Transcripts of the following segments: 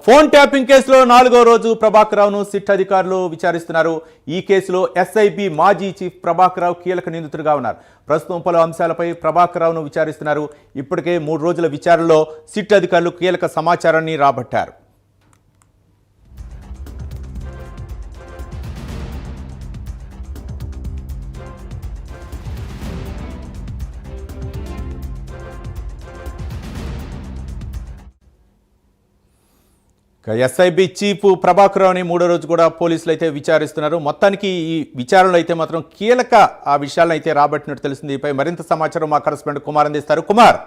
Phone tapping కేసులో 4వ రోజు ప్రభాకర్ రావును సిట్ అధికారులు విచారిస్తున్నారు. ఈ కేసులో ఎస్ఐబి మాజీ చీఫ్ ప్రభాకర్ రావు కీలక నిందితుడిగా ఉన్నారు. ప్రస్తుతం పలు అంశాలపై ప్రభాకర్ రావును విచారిస్తున్నారు. ఇప్పటికే 3 రోజుల విచారణలో సిట్ అధికారులు కీలక సమాచారాన్ని రాబట్టారు. ఎస్ఐబి చీఫ్ ప్రభాకర్ రావుని 3వ రోజు కూడా పోలీసులు అయితే విచారిస్తున్నారు. మొత్తానికి ఈ విచారణలో అయితే మాత్రం కీలక ఆ విషయాలను అయితే రాబట్టినట్టు తెలిసింది. దీనిపై మరింత సమాచారం మా కరెస్పాండెంట్ కుమార్ అందిస్తారు. కుమార్.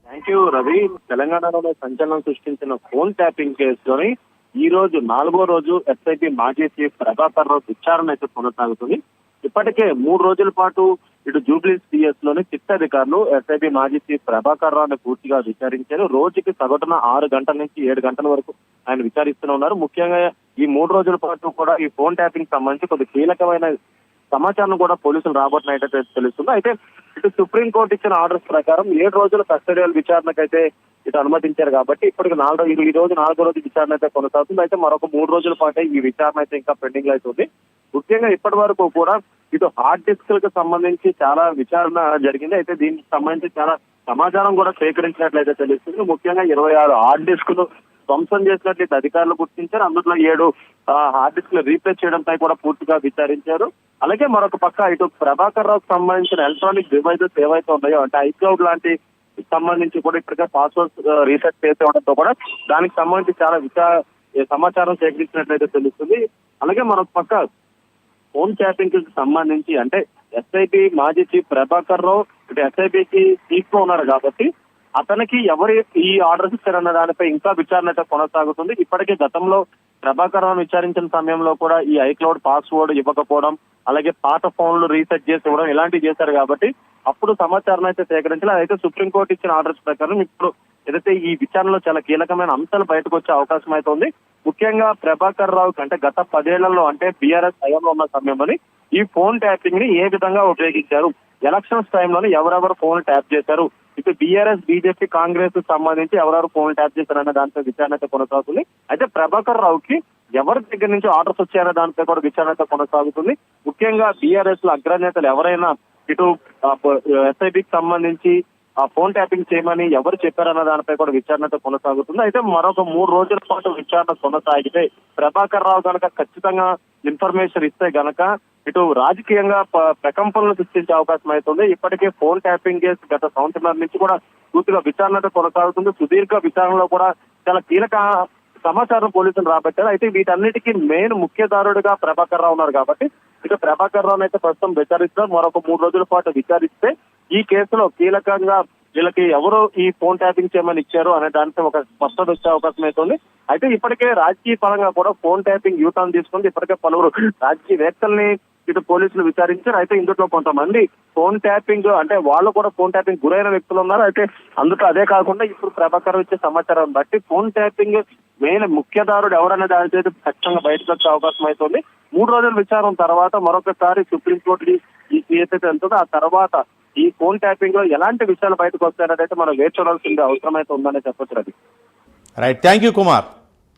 Thank you Ravi. తెలంగాణలో సంచలనం సృష్టించిన ఫోన్ ట్యాపింగ్ కేసులోని ఈ రోజు 4వ రోజు ఎస్ఐబి మాజీ చీఫ్ ప్రభాకర్ రావు విచారణ అయితే కొనసాగుతుంది. ఇప్పటికే 3 రోజుల పాటు ఇటు జూబ్లీస్ పిఎస్ లోని సిట్ అధికారులు ఎస్ఐబి మాజీ చీఫ్ ప్రభాకర్ రావుని పూర్తిగా విచారించారు. రోజుకి సగటున 6 గంటల నుంచి 7 గంటల వరకు ఆయన విచారిస్తూనే ఉన్నారు. ముఖ్యంగా ఈ 3 రోజుల పాటు కూడా ఈ ఫోన్ ట్యాపింగ్ సంబంధించి కొద్ది కీలకమైన సమాచారం కూడా పోలీసులు రాబట్టినట్టయితే తెలుస్తుంది. అయితే ఇటు సుప్రీంకోర్టు ఇచ్చిన ఆర్డర్స్ ప్రకారం 7 రోజుల కస్టడియల్ విచారణకైతే ఇటు అనుమతించారు కాబట్టి ఇప్పటికి ఈ రోజు 4వ రోజు విచారణ అయితే కొనసాగుతుంది. అయితే మరొక 3 రోజుల పాటే ఈ విచారణ అయితే ఇంకా పెండింగ్ లో అవుతుంది. ముఖ్యంగా ఇప్పటి వరకు కూడా ఇటు హార్డ్ డిస్క్లకు సంబంధించి చాలా విచారణ జరిగింది. అయితే దీనికి సంబంధించి చాలా సమాచారం కూడా సేకరించినట్లయితే తెలుస్తుంది. ముఖ్యంగా 26 హార్డ్ డిస్కులు ధ్వంసం చేసినట్లయితే అధికారులు గుర్తించారు. అందులో 7 హార్డ్ డిస్క్లు రీప్లేస్ చేయడంపై కూడా పూర్తిగా విచారించారు. అలాగే మరొక పక్క ఇటు ప్రభాకర్ రావుకు సంబంధించిన ఎలక్ట్రానిక్ డివైజెస్ ఏవైతే ఉన్నాయో అంటే ఐక్లౌడ్ లాంటి సంబంధించి కూడా ఇప్పటికే పాస్వర్డ్స్ రీసెట్ చేసేవడంతో కూడా దానికి సంబంధించి చాలా సమాచారం సేకరించినట్లయితే తెలుస్తుంది. అలాగే మరొక పక్క ఫోన్ ట్యాపింగ్ కి సంబంధించి అంటే ఎస్ఐబి మాజీ చీఫ్ ప్రభాకర్ రావు ఇటు ఎస్ఐబికి చీఫ్ గా ఉన్నారు కాబట్టి అతనికి ఎవరు ఈ ఆర్డర్స్ ఇచ్చారన్న దానిపై ఇంకా విచారణ అయితే కొనసాగుతుంది. ఇప్పటికే గతంలో ప్రభాకర్ రావును విచారించిన సమయంలో కూడా ఈ ఐక్లౌడ్ పాస్వర్డ్ ఇవ్వకపోవడం, అలాగే పాత ఫోన్లు రీసెట్ చేసి ఇవ్వడం ఇలాంటివి చేశారు కాబట్టి అప్పుడు సమాచారం అయితే సేకరించాలి. అయితే సుప్రీంకోర్టు ఇచ్చిన ఆర్డర్స్ ప్రకారం ఇప్పుడు ఏదైతే ఈ విచారణలో చాలా కీలకమైన అంశాలు బయటకు వచ్చే అవకాశం అయితే ఉంది. ముఖ్యంగా ప్రభాకర్ రావు కంటే గత 10 ఏళ్లలో అంటే బీఆర్ఎస్ హయాంలో ఉన్న సమయంలోని ఈ ఫోన్ ట్యాపింగ్ ని ఏ విధంగా ఉపయోగించారు, ఎలక్షన్స్ టైంలోని ఎవరెవరు ఫోన్ ట్యాప్ చేశారు, ఇటు బీఆర్ఎస్ బీజేపీ కాంగ్రెస్ సంబంధించి ఎవరెవరు ఫోన్ ట్యాప్ చేశారన్న దానిపై విచారణ అయితే కొనసాగుతుంది. అయితే ప్రభాకర్ రావుకి ఎవరి దగ్గర నుంచి ఆర్డర్స్ వచ్చారో దానిపై కూడా విచారణ అయితే కొనసాగుతుంది. ముఖ్యంగా బీఆర్ఎస్ లో అగ్రనేతలు ఎవరైనా ఇటు ఎస్ఐబికి సంబంధించి ఆ ఫోన్ ట్యాపింగ్ చేయమని ఎవరు చెప్పారన్న దానిపై కూడా విచారణతో కొనసాగుతుంది. అయితే మరొక 3 రోజుల పాటు విచారణ కొనసాగితే ప్రభాకర్ రావు కనుక ఖచ్చితంగా ఇన్ఫర్మేషన్ ఇస్తే గనక ఇటు రాజకీయంగా ప్రకంపనలు సృష్టించే అవకాశం అవుతుంది. ఇప్పటికే ఫోన్ ట్యాపింగ్ కేసు గత సంవత్సరాల నుంచి కూడా పూర్తిగా విచారణతో కొనసాగుతుంది. సుదీర్ఘ విచారణలో కూడా చాలా కీలక సమాచారం పోలీసులు రాబట్టారు. అయితే వీటన్నిటికీ మెయిన్ ముఖ్యదారుడిగా ప్రభాకర్ రావు ఉన్నారు కాబట్టి ఇక ప్రభాకర్ రావును అయితే ప్రస్తుతం విచారిస్తారు. మరొక 3 రోజుల పాటు విచారిస్తే ఈ కేసులో కీలకంగా వీళ్ళకి ఎవరు ఈ ఫోన్ ట్యాపింగ్ చేయమని ఇచ్చారు అనే దానిపై ఒక స్పష్టత వచ్చే అవకాశం అవుతుంది. అయితే ఇప్పటికే రాజకీయ పరంగా కూడా ఫోన్ ట్యాపింగ్ యూటర్న్ తీసుకుంది. ఇప్పటికే పలువురు రాజకీయవేత్తల్ని ఇటు పోలీసులు విచారించారు. అయితే ఇందులో కొంతమంది ఫోన్ ట్యాపింగ్ అంటే వాళ్ళు కూడా ఫోన్ ట్యాపింగ్ గురైన వ్యక్తులు ఉన్నారు. అయితే అందులో అదే కాకుండా ఇప్పుడు ప్రభాకర్ ఇచ్చే సమాచారం బట్టి ఫోన్ ట్యాపింగ్ మెయిన్ ముఖ్యదారుడు ఎవరనే దాని చేతి ఖచ్చితంగా బయటకు వచ్చే అవకాశం అవుతుంది. 3 రోజుల విచారణ తర్వాత మరొకసారి సుప్రీంకోర్టు ఈ కేసు అయితే వెళ్తుందో ఆ తర్వాత ఈ ఫోన్ ట్యాపింగ్ లో ఎలాంటి విషయాలు బయటకు వస్తాయనేది అయితే మనం వేచి చూడాల్సిన అవసరం అయితే ఉందనే చెప్పొచ్చు. Right, thank you Kumar.